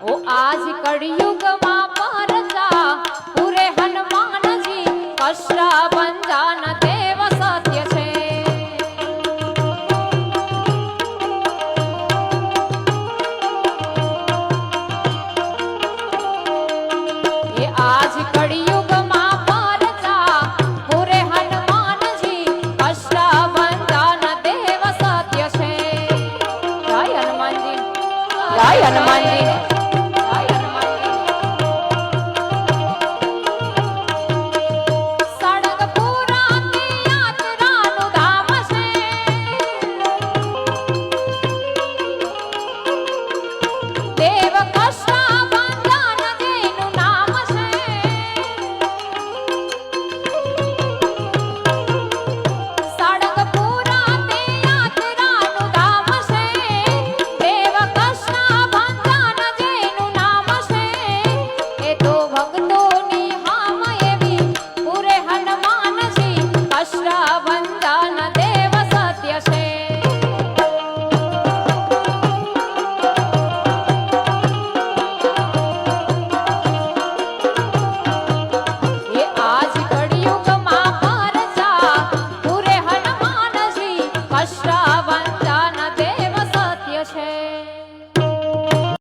ओ आज कलयुग मां परचा पूरे हनुमान जी कष्ट भंजन देव सत्य छे। ये आज कलयुग मां परचा पूरे हनुमान जी कष्ट भंजन देव सत्य छे। जय हनुमान जी, जय हनुमान जी।